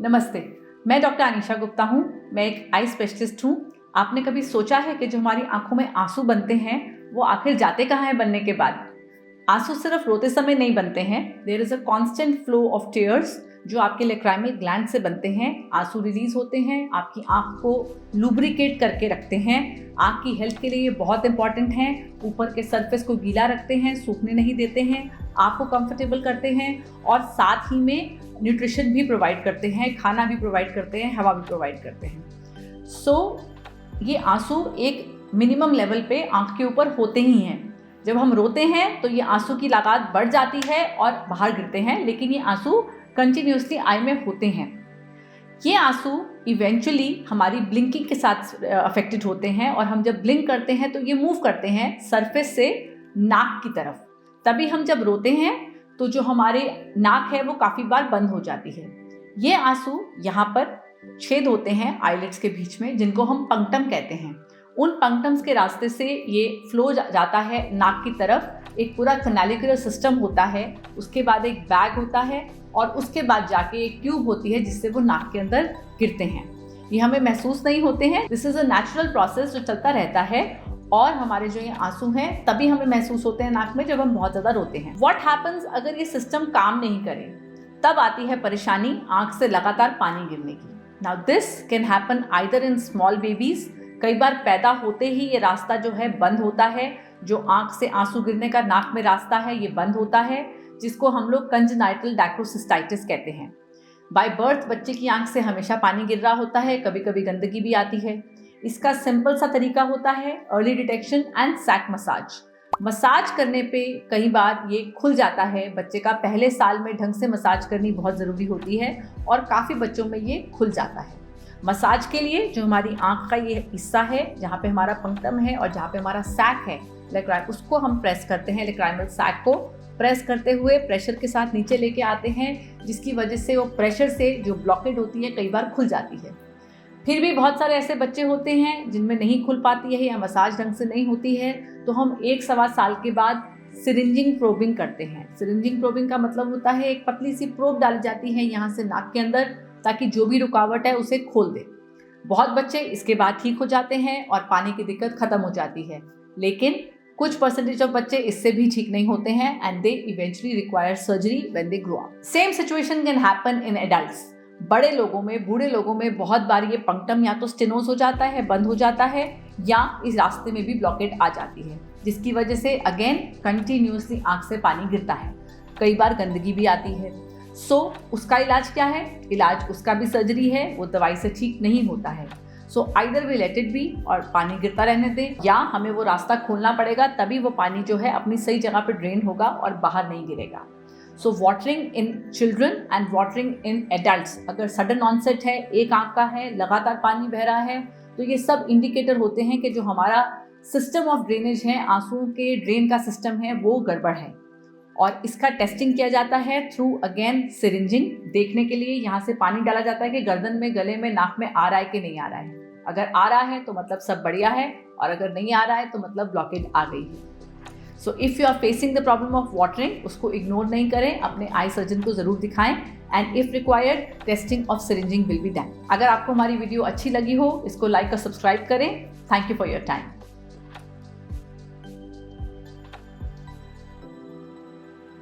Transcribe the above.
नमस्ते, मैं डॉक्टर अनीशा गुप्ता हूँ। मैं एक आई स्पेशलिस्ट हूँ। आपने कभी सोचा है कि जो हमारी आंखों में आंसू बनते हैं वो आखिर जाते कहाँ हैं बनने के बाद? आंसू सिर्फ रोते समय नहीं बनते हैं। There is a constant flow of tears जो आपके लेक्राइमल ग्लैंड से बनते हैं। आंसू रिलीज होते हैं, आपकी आंख को लुब्रिकेट करके रखते हैं। आंख की हेल्थ के लिए ये बहुत इंपॉर्टेंट हैं। ऊपर के सरफेस को गीला रखते हैं, सूखने नहीं देते हैं, आपको कंफर्टेबल करते हैं और साथ ही में न्यूट्रिशन भी प्रोवाइड करते हैं, खाना भी प्रोवाइड करते हैं, हवा भी प्रोवाइड करते हैं। ये आंसू एक मिनिमम लेवल पे आंख के ऊपर होते ही हैं। जब हम रोते हैं तो ये आंसू की लागत बढ़ जाती है और बाहर गिरते हैं, लेकिन ये आंसू कंटिन्यूसली आई में होते हैं। ये आंसू इवेंचुअली हमारी ब्लिंकिंग के साथ अफेक्टेड होते हैं और हम जब ब्लिंक करते हैं तो ये मूव करते हैं सरफेस से नाक की तरफ। तभी हम जब रोते हैं तो जो हमारे नाक है वो काफ़ी बार बंद हो जाती है। ये आंसू यहाँ पर छेद होते हैं आईलिड्स के बीच में, जिनको हम पंक्टम कहते हैं। उन पंक्टम्स के रास्ते से ये फ्लो जाता है नाक की तरफ। एक पूरा कैनालिकुलर सिस्टम होता है, उसके बाद एक बैग होता है और उसके बाद जाके एक ट्यूब होती है जिससे वो नाक के अंदर गिरते हैं। ये हमें महसूस नहीं होते हैं। This is a natural process जो चलता रहता है और हमारे जो ये आंसू हैं तभी हमें महसूस होते हैं नाक में जब हम बहुत ज़्यादा रोते हैं। व्हाट हैपन्स अगर ये सिस्टम काम नहीं करे? तब आती है परेशानी आंख से लगातार पानी गिरने की। Now this can happen either in small babies. कई बार पैदा होते ही ये रास्ता जो है बंद होता है। जो आंख से आंसू गिरने का नाक में रास्ता है ये बंद होता है, जिसको हम लोग कंजेनाइटल डायक्रोसिस्टाइटिस कहते हैं। बाय बर्थ बच्चे की आंख से हमेशा पानी गिर रहा होता है, कभी कभी गंदगी भी आती है। इसका सिंपल सा तरीका होता है early detection and sac massage. Massage करने पे कई बार ये खुल जाता है। बच्चे का पहले साल में ढंग से मसाज करनी बहुत ज़रूरी होती है और काफ़ी बच्चों में ये खुल जाता है। मसाज के लिए जो हमारी आंख का ये हिस्सा है जहाँ पे हमारा पंक्टम है और जहाँ पे हमारा सैक है लेक्राइम, उसको हम प्रेस करते हैं। लेक्राइमल सैक को प्रेस करते हुए प्रेशर के साथ नीचे लेके आते हैं, जिसकी वजह से वो प्रेशर से जो ब्लॉकेड होती है कई बार खुल जाती है। फिर भी बहुत सारे ऐसे बच्चे होते हैं जिनमें नहीं खुल पाती है या मसाज ढंग से नहीं होती है, तो हम 1-1.25 साल के बाद सिरिंजिंग प्रोबिंग करते हैं। सिरिंजिंग प्रोबिंग का मतलब होता है एक पतली सी प्रोब डाली जाती है यहाँ से नाक के अंदर, ताकि जो भी रुकावट है उसे खोल दे। बहुत बच्चे इसके बाद ठीक हो जाते हैं और पानी की दिक्कत खत्म हो जाती है, लेकिन कुछ परसेंटेज ऑफ बच्चे इससे भी ठीक नहीं होते हैं and they eventually require surgery when they grow up. Same situation can happen in adults. बड़े लोगों में, बूढ़े लोगों में बहुत बार ये पंक्टम या तो स्टेनोस हो जाता है, बंद हो जाता है, या इस रास्ते में भी ब्लॉकेट आ जाती है, जिसकी वजह से अगेन कंटिन्यूसली आंख से पानी गिरता है। कई बार गंदगी भी आती है। उसका इलाज क्या है? इलाज उसका भी सर्जरी है, वो दवाई से ठीक नहीं होता है। Either we let it be और पानी गिरता रहने दें, या हमें वो रास्ता खोलना पड़ेगा, तभी वो पानी जो है अपनी सही जगह पर ड्रेन होगा और बाहर नहीं गिरेगा। Watering in children and watering in adults, अगर सडन ऑनसेट है, एक आंख का है, लगातार पानी बह रहा है, तो ये सब इंडिकेटर होते हैं कि जो हमारा सिस्टम ऑफ ड्रेनेज है, आंसू के ड्रेन का सिस्टम है, वो गड़बड़ है। और इसका टेस्टिंग किया जाता है थ्रू अगेन सिरिंजिंग, देखने के लिए यहाँ से पानी डाला जाता है कि गर्दन में, गले में, नाक में आ रहा है कि नहीं आ रहा है। अगर आ रहा है तो मतलब सब बढ़िया है, और अगर नहीं आ रहा है तो मतलब ब्लॉकेज आ गई है। If you are facing the problem of watering, उसको इग्नोर नहीं करें, अपने आई सर्जन को ज़रूर दिखाएं and if required testing of syringing will be done. अगर आपको हमारी वीडियो अच्छी लगी हो, इसको लाइक और सब्सक्राइब करें। Thank you for your time.